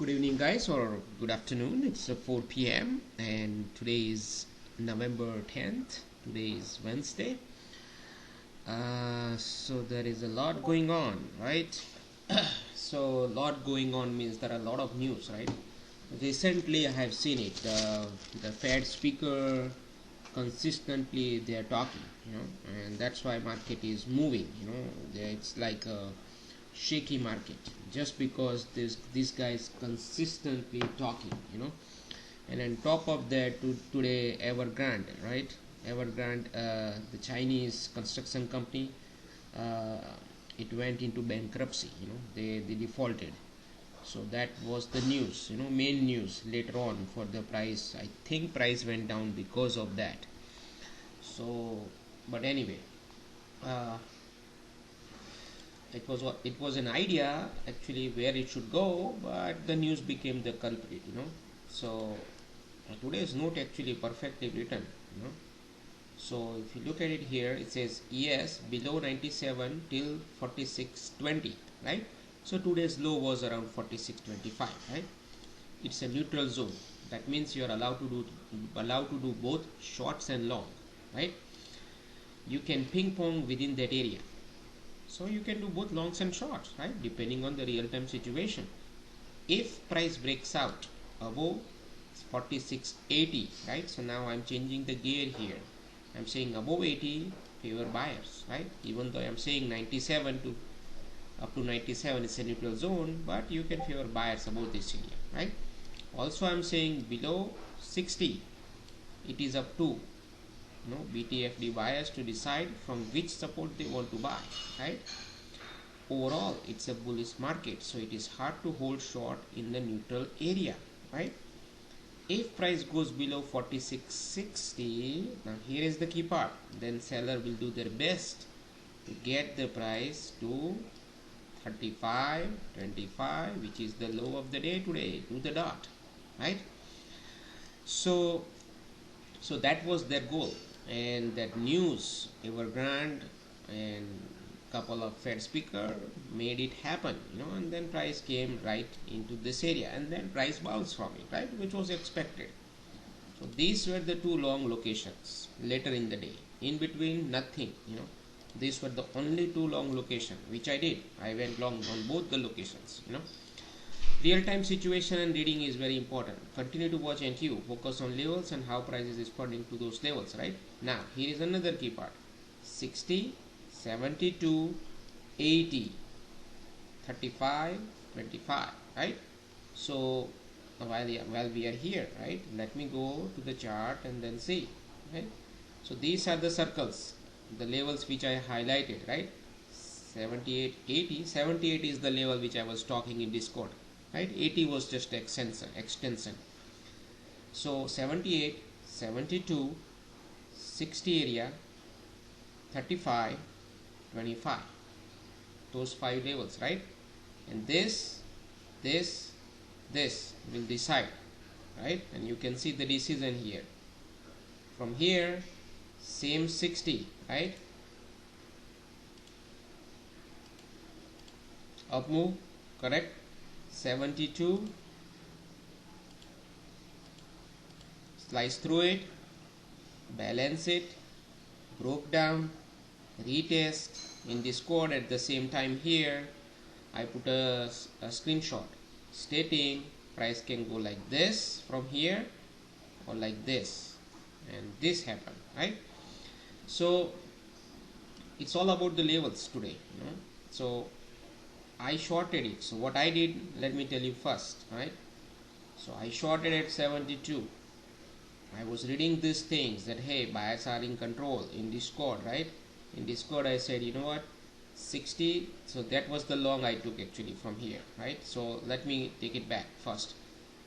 Good evening, guys, or good afternoon. It's 4 p.m. and today is November 10th. Today is Wednesday. So there is a lot going on, right? So a lot going on means there are a lot of news, right? Recently, I have seen it. The Fed speaker consistently they are talking, and that's why market is moving. It's like a shaky market just because this guy is consistently talking, and on top of that, today Evergrande, right? Evergrande, the Chinese construction company, it went into bankruptcy. They defaulted. So that was the news, main news later on for the price. I think price went down because of that. So, but anyway, it was an idea actually where it should go, but the news became the culprit. So today's note actually perfectly written. So if you look at it here, it says yes below 97 till 46.20, right? So today's low was around 46.25, right? It's a neutral zone. That means you are allowed to do both shorts and long, right? You can ping pong within that area. So you can do both longs and shorts, right? Depending on the real-time situation. If price breaks out above 46.80, right? So now I'm changing the gear here. I'm saying above 80 favor buyers, right? Even though I'm saying 97 to up to 97 is a neutral zone, but you can favor buyers above this area, right? Also, I'm saying below 60, it is up to BTFD buyers to decide from which support they want to buy, right? Overall, it's a bullish market, so it is hard to hold short in the neutral area, right? If price goes below 46.60, now here is the key part, then seller will do their best to get the price to 35.25, which is the low of the day today, to the dot, right? So that was their goal, and that news, Evergrande and couple of Fed speaker made it happen, and then price came right into this area, and then price bounced from it, right, which was expected. So these were the two long locations later in the day. In between, nothing, these were the only two long locations which I did. I went long on both the locations. Real-time situation and reading is very important. Continue to watch NQ, focus on levels and how price is responding to those levels, right? Now here is another key part: 60, 72, 80, 35, 25, right? So while we are here, right, let me go to the chart and then see, right? So these are the circles, the levels which I highlighted, right? 78, 80. 78 is the level which I was talking in Discord, right? 80 was just extension. So 78, 72, 60 area, 35, 25, those 5 levels, right? And this will decide, right? And you can see the decision here. From here, same 60, right? Up move, correct? 72, slice through it, balance it, broke down, retest. In Discord at the same time here, I put a screenshot stating price can go like this from here or like this, and this happened, right? So it's all about the levels today, So I shorted it. So what I did, let me tell you first, right? So I shorted at 72. I was reading these things that hey, buyers are in control in Discord, right? In Discord I said, 60. So that was the long I took actually from here, right? So let me take it back first.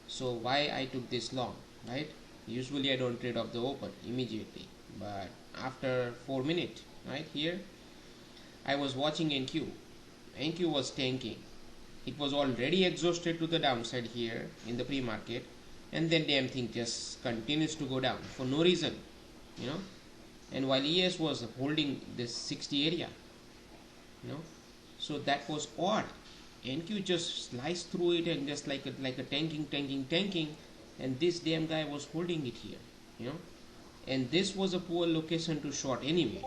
So why I took this long, right? Usually I don't trade off the open immediately, but after 4 minutes, right, here I was watching NQ. NQ was tanking. It was already exhausted to the downside here in the pre-market, and then damn thing just continues to go down for no reason, and while ES was holding this 60 area, so that was odd. NQ just sliced through it and just like a tanking, and this damn guy was holding it here, you know. And this was a poor location to short anyway,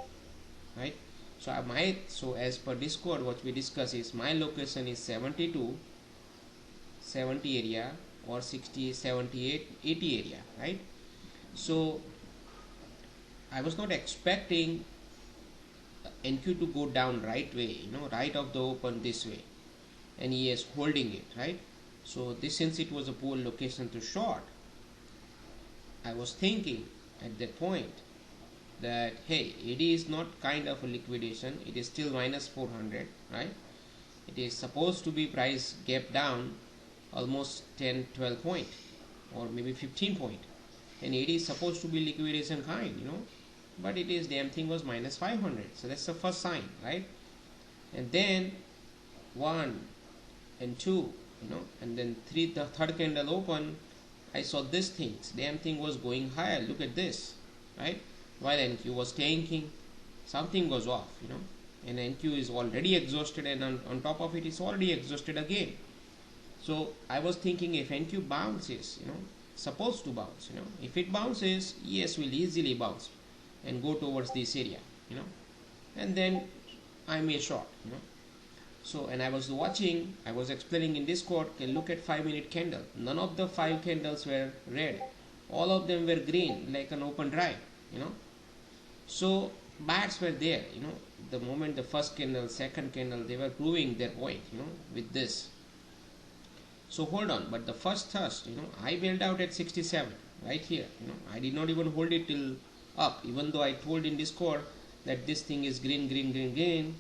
right? So as per Discord, what we discuss is my location is 72, 70 area, or 60, 78, 80 area, right? So I was not expecting NQ to go down right way, you know, right of the open this way, and he is holding it, right? So this, since it was a poor location to short, I was thinking at that point that hey, it is not kind of a liquidation, it is still minus 400, right? It is supposed to be price gap down almost 10-12 point, or maybe 15 point, and it is supposed to be liquidation kind, you know, but it is, damn thing was minus 500. So that's the first sign, right? And then 1 and 2, you know, and then 3, the third candle open, I saw this thing, damn thing was going higher, look at this, right? While NQ was tanking, something was off, you know, and NQ is already exhausted, and on top of it, it's already exhausted again. So I was thinking, if NQ bounces, you know, supposed to bounce, you know, if it bounces, ES will easily bounce and go towards this area, you know, and then I may short, you know. So, and I was watching, I was explaining in Discord, okay, look at 5-minute candle. None of the 5 candles were red, all of them were green, like an open drive, you know. So buyers were there, you know, the moment the first candle, second candle, they were proving their point, you know, with this. So hold on, but the first thrust, you know, I bailed out at 67, right here, you know, I did not even hold it till up, even though I told in Discord that this thing is green,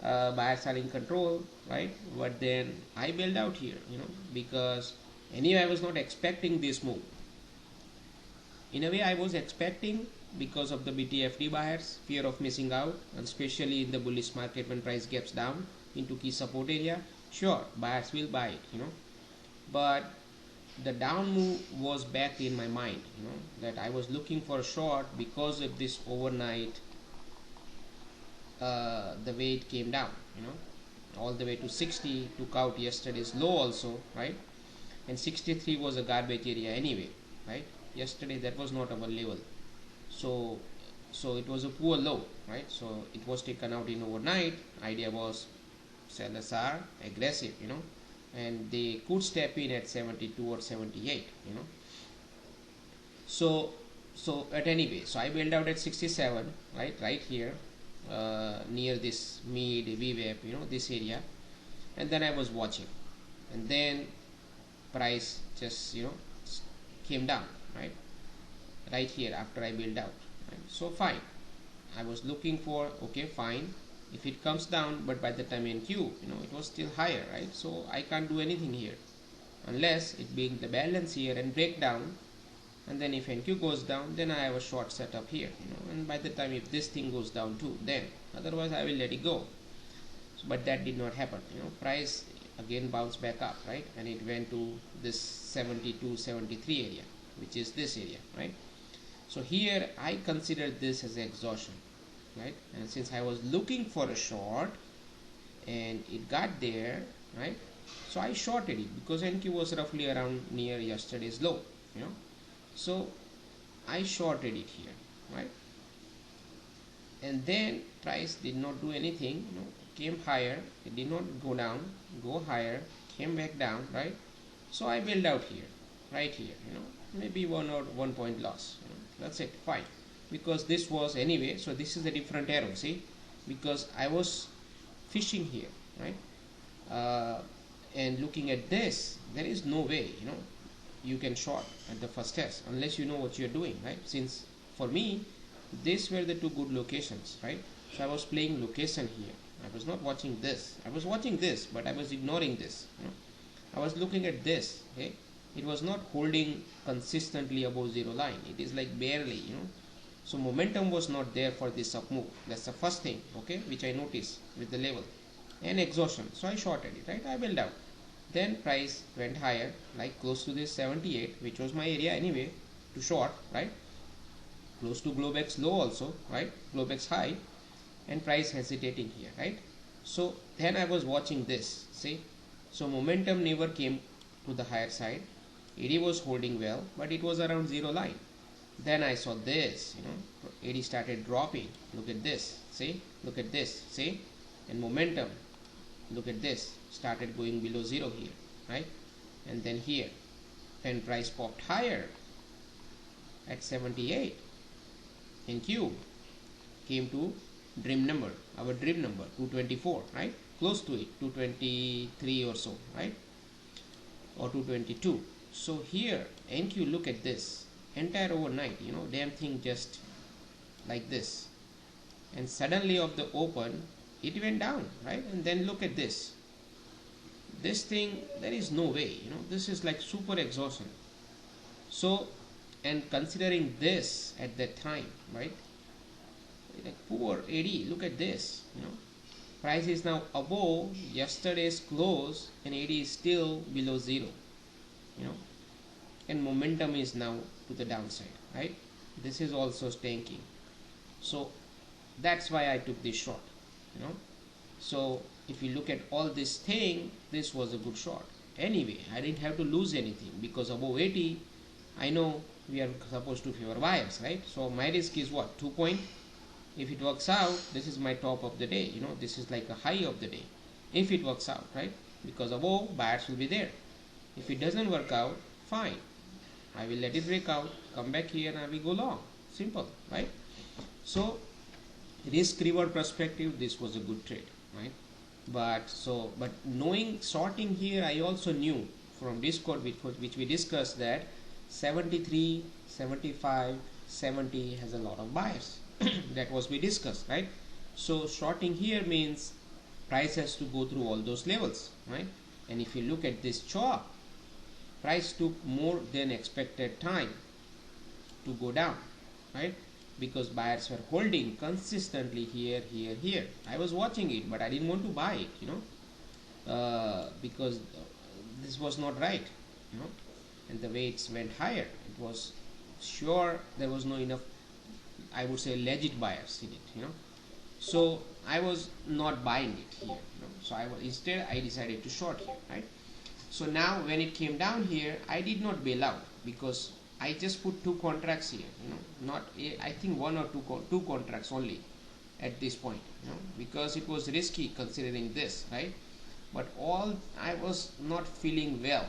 buyers are in control, right? But then I bailed out here, you know, because anyway I was not expecting this move. In a way I was expecting, because of the BTFD buyers, fear of missing out, and especially in the bullish market when price gaps down into key support area, sure, buyers will buy it, you know. But the down move was back in my mind, you know, that I was looking for a short because of this overnight, the way it came down, you know, all the way to 60, took out yesterday's low also, right? And 63 was a garbage area anyway, right? Yesterday that was not our level, so it was a poor low, right? So it was taken out in overnight. Idea was sellers are aggressive, you know, and they could step in at 72 or 78, you know. So at any way, so I bailed out at 67, right here, near this mid VWAP, you know, this area, and then I was watching, and then price just, you know, came down, right here after I bailed out, right? So fine, I was looking for, okay, fine, if it comes down, but by the time NQ, you know, it was still higher, right? So I can't do anything here unless it being the balance here and break down, and then if NQ goes down, then I have a short setup here, you know, and by the time if this thing goes down too, then otherwise I will let it go. So, but that did not happen, you know, price again bounced back up, right, and it went to this 72, 73 area, which is this area, right? So here I consider this as exhaustion, right? And since I was looking for a short and it got there, right, so I shorted it because NQ was roughly around near yesterday's low, you know, so I shorted it here, right? And then price did not do anything, you know, came higher, it did not go down, go higher, came back down, right? So I bailed out here, right here, you know, maybe 1 or 1 point loss, you know, that's it, fine, because this was anyway. So this is a different arrow, see, because I was fishing here, right, and looking at this, there is no way, you know, you can short at the first test unless you know what you're doing, right? Since for me these were the two good locations, right? So I was playing location here. I was not watching this, I was watching this, but I was ignoring this, you know. I was looking at this, okay, it was not holding consistently above zero line, it is like barely, you know. So momentum was not there for this up move. That's the first thing, okay, which I noticed with the level and exhaustion. So I shorted it, right? I bailed out. Then price went higher, like close to this 78, which was my area anyway to short, right? Close to Globex low also, right? Globex high, and price hesitating here, right? So then I was watching this, see, So momentum never came to the higher side. AD was holding well, but it was around zero line. Then I saw this, AD started dropping. Look at this, see? Look at this, see? And momentum, look at this, started going below zero here, right? And then here, then price popped higher at 78 in Q, came to dream number, our dream number, 224, right? Close to it, 223 or so, right? Or 222. So here, NQ, look at this, entire overnight, damn thing just like this. And suddenly of the open, it went down, right? And then look at this. This thing, there is no way, this is like super exhaustion. So, and considering this at that time, right? Like poor AD, look at this, price is now above yesterday's close and AD is still below zero, and momentum is now to the downside, right? This is also tanking. So that's why I took this short, so if you look at all this thing, this was a good short. Anyway, I didn't have to lose anything because above 80, I know we are supposed to favor buyers, right? So my risk is what? 2 point. If it works out, this is my top of the day, this is like a high of the day. If it works out, right? Because above, buyers will be there. If it doesn't work out, fine. I will let it break out, come back here and I will go long. Simple, right? So risk reward perspective, this was a good trade, right? But knowing sorting here, I also knew from Discord which we discussed that 73, 75, 70 has a lot of buyers. That was we discussed, right? So shorting here means price has to go through all those levels, right? And if you look at this chart, price took more than expected time to go down, right? Because buyers were holding consistently here, here, here. I was watching it, but I didn't want to buy it, because this was not right, and the way it went higher, it was sure there was no enough, I would say, legit buyers in it, so I was not buying it here, so instead I decided to short here, right? So now when it came down here, I did not bail out because I just put 2 contracts here, not I think 1 or 2 contracts only at this point, because it was risky considering this, right? But all I was not feeling well,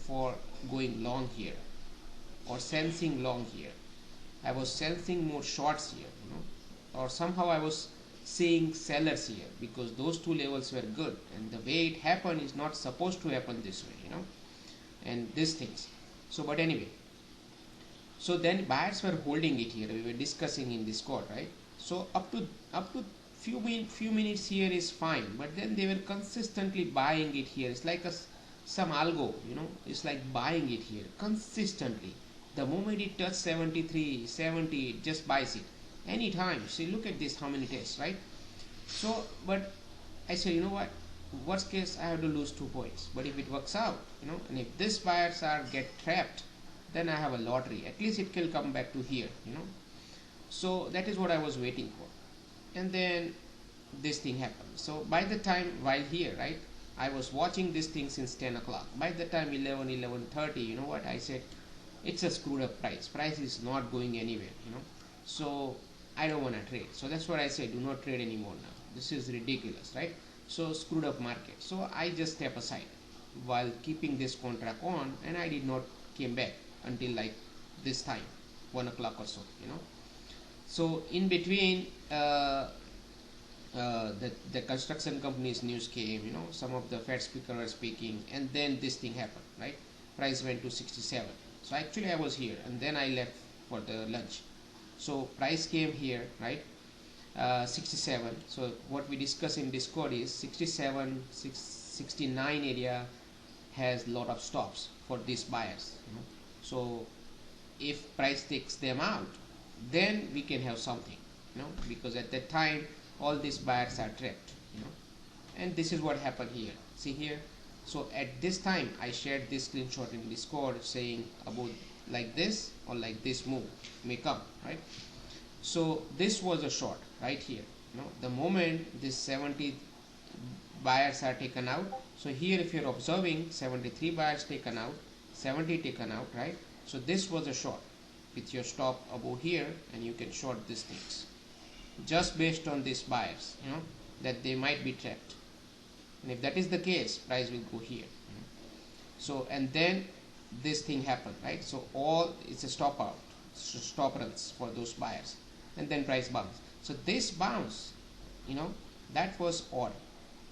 for going long here or sensing long here. I was sensing more shorts here, or somehow I was seeing sellers here because those 2 levels were good, and the way it happened is not supposed to happen this way, and these things. So, but anyway, so then buyers were holding it here. We were discussing in Discord, right? So up to few minutes here is fine, but then they were consistently buying it here. It's like some algo, it's like buying it here consistently. The moment it touches 73, 70, it just buys it anytime. See, look at this, how many tests, right? So, but I said, you know what? Worst case, I have to lose 2 points. But if it works out, and if these buyers get trapped, then I have a lottery. At least it will come back to here, So that is what I was waiting for. And then this thing happened. So by the time, while here, right, I was watching this thing since 10 o'clock. By the time 11:30, you know what? I said, it's a screwed up price. Price is not going anywhere, So I don't want to trade. So that's what I said, do not trade anymore now. This is ridiculous, right? So screwed up market. So I just step aside while keeping this contract on, and I did not came back until like this time, 1 o'clock or so, So in between, the construction company's news came, some of the Fed speakers were speaking, and then this thing happened, right? Price went to 67. So actually I was here, and then I left for the lunch. So price came here, right? 67. So what we discuss in Discord is 67, 69 area has lot of stops for these buyers. So if price takes them out, then we can have something, because at that time all these buyers are trapped, and this is what happened here. See here. So at this time I shared this screenshot in Discord saying about like this or like this move may come, right? So this was a short right here. The moment this 70 buyers are taken out. So here if you're observing, 73 buyers taken out, 70 taken out, right? So this was a short with your stop above here, and you can short these things just based on these buyers, that they might be trapped. And if that is the case, price will go here. So, and then this thing happened, right? So all, it's a stop out, stop runs for those buyers, and then price bounce. So this bounce, that was odd.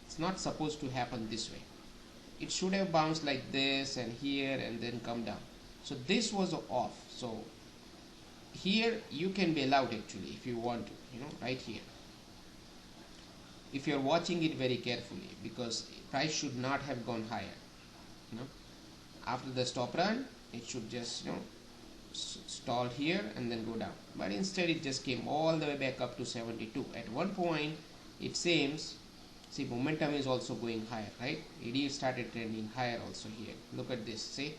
It's not supposed to happen this way. It should have bounced like this and here and then come down. So this was off. So here you can bail out actually if you want to, right here, if you're watching it very carefully, because price should not have gone higher. After the stop run, it should just stall here and then go down, but instead it just came all the way back up to 72. At one point it seems, see, momentum is also going higher, right? ED started trending higher also here. Look at this, see.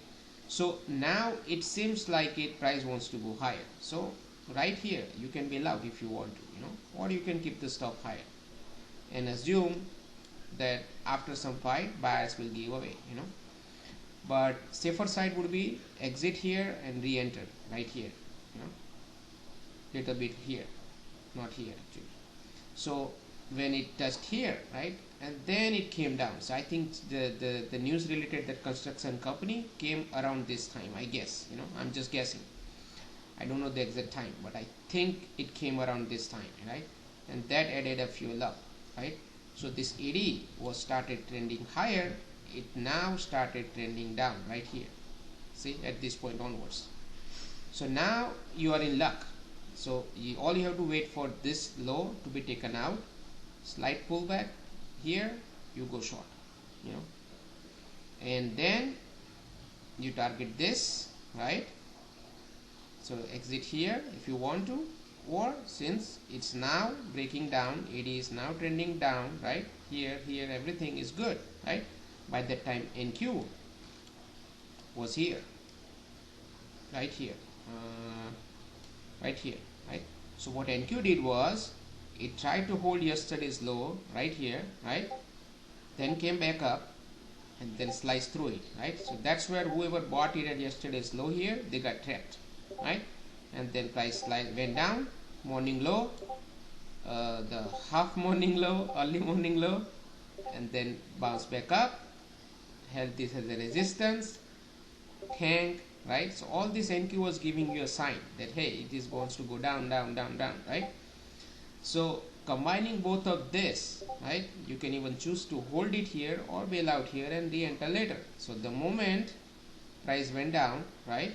So now it seems like price wants to go higher. So right here you can bail out if you want to, or you can keep the stop higher and assume that after some fight buyers will give away, but safer side would be exit here and re-enter right here, little bit here, not here actually. So when it touched here, right, and then it came down. So I think the news related that construction company came around this time, I guess, I'm just guessing. I don't know the exact time, but I think it came around this time, right? And that added a fuel up, right? So this AD was started trending higher. It now started trending down right here, see, at this point onwards. So now you are in luck. So all you have to wait for this low to be taken out, slight pullback here, you go short, and then you target this, right? So exit here if you want to, or since it's now breaking down, it is now trending down, right? Here everything is good, right? By that time NQ was here, right here, right? So what NQ did was, it tried to hold yesterday's low right here, right? Then came back up and then sliced through it, right? So that's where whoever bought it at yesterday's low here, they got trapped, right? And then price went down, morning low, the half morning low, early morning low, and then bounced back up, held this as a resistance, tank, right? So all this NQ was giving you a sign that hey, it is going to go down, right? So combining both of this, right, you can even choose to hold it here or bail out here and re-enter later. So the moment price went down, right,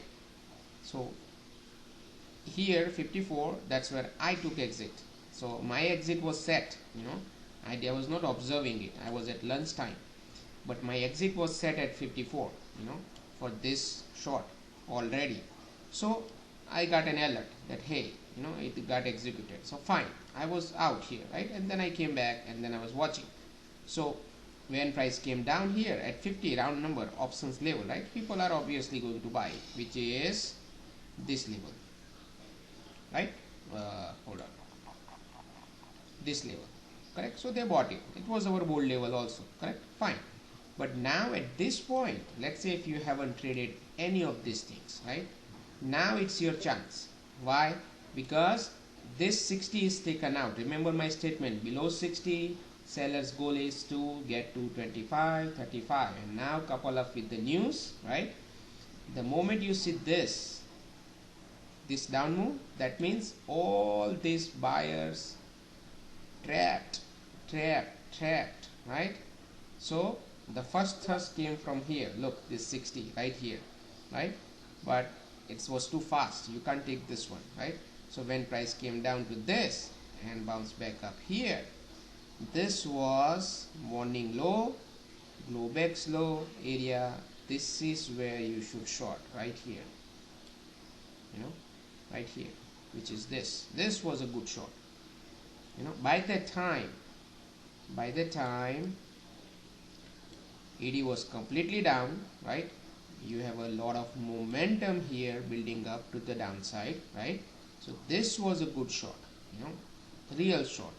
so here 54, that's where I took exit. So my exit was set, I was not observing it, I was at lunchtime, but my exit was set at 54, for this short already. So I got an alert that hey, it got executed. So fine, I was out here, right? And then I came back and then I was watching. So when price came down here at 50, round number, options level, right, people are obviously going to buy, which is this level, right? Hold on, this level, correct? So they bought it. It was our bold level also, correct? Fine. But now at this point, let's say if you haven't traded any of these things, right, now it's your chance. Why? Because this 60 is taken out. Remember my statement, below 60 sellers goal is to get to 25, 35, and now couple up with the news, right? The moment you see this down move, that means all these buyers trapped, right? So the first thrust came from here. Look, this 60 right here, right? But it was too fast, you can't take this one, right? So when price came down to this and bounced back up here, this was morning low, Globex low area. This is where you should short, right here, right here, which is this was a good short. By that time ED was completely down, right? You have a lot of momentum here building up to the downside, right? So this was a good short, real short.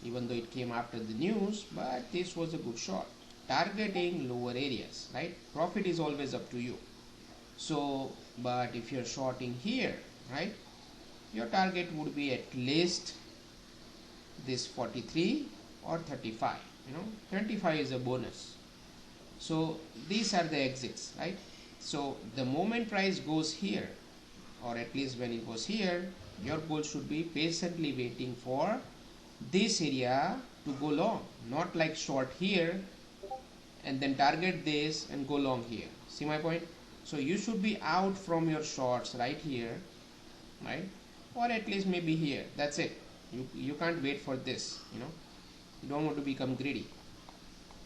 even though it came after the news, but this was a good short. Targeting lower areas, right? Profit is always up to you. So, but if you're shorting here, right, your target would be at least this 43 or 35. 25 is a bonus. So these are the exits, right? So the moment price goes here, or at least when it was here, your goal should be patiently waiting for this area to go long, not like short here and then target this and go long here. See my point? So you should be out from your shorts right here, right? Or at least maybe here. That's it. You can't wait for this, you don't want to become greedy.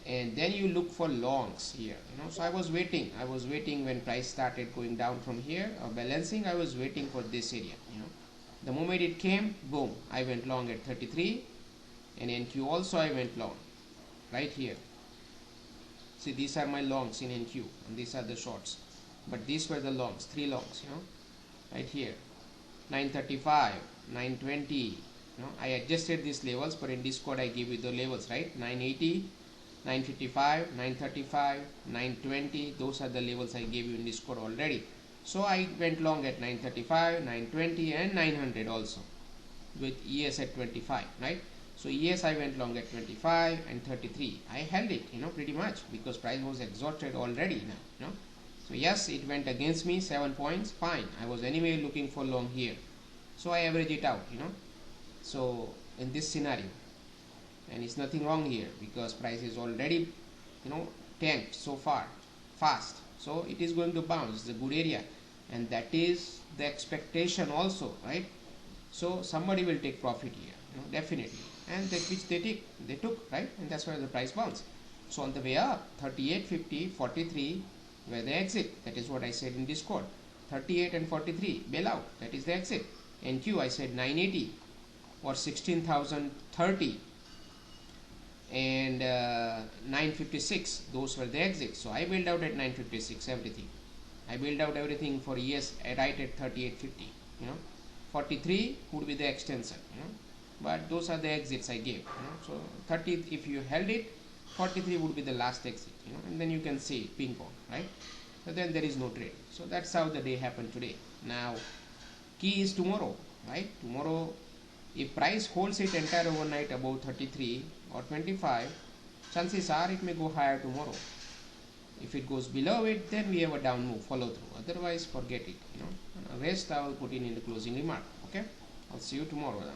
And then you look for longs here, so I was waiting when price started going down from here or balancing. I was waiting for this area. The moment it came, boom, I went long at 33, and NQ also I went long right here. See, these are my longs in NQ and these are the shorts, but these were the longs, 3 longs, right here. 935, 920, I adjusted these levels, but in Discord I give you the levels, right? 980, 955, 935, 920, those are the levels I gave you in Discord already. So I went long at 935, 920 and 900 also, with ES at 25, right? So ES I went long at 25 and 33. I held it, pretty much, because price was exhausted already now, So yes, it went against me 7 points, fine. I was anyway looking for long here. So I average it out, So in this scenario, and it's nothing wrong here because price is already, tanked so far, fast. So it is going to bounce. It's a good area. And that is the expectation also, right? So somebody will take profit here, definitely. And that which they took, right? And that's why the price bounced. So on the way up, 38, 50, 43 were the exit. That is what I said in Discord. 38 and 43, bail out. That is the exit. NQ, I said 980 or 16,030 and 956. Those were the exits. So I bailed out at 956 everything. I bailed out everything for ES right at 38.50. 43 would be the extension. But those are the exits I gave. So 30, if you held it, 43 would be the last exit. And then you can see ping pong, right? But then there is no trade. So that's how the day happened today. Now, key is tomorrow, right? Tomorrow, if price holds it entire overnight above 33 or 25, chances are it may go higher tomorrow. If it goes below it, then we have a down move, follow through. Otherwise, forget it. Rest I will put in the closing remark. Okay? I'll see you tomorrow then.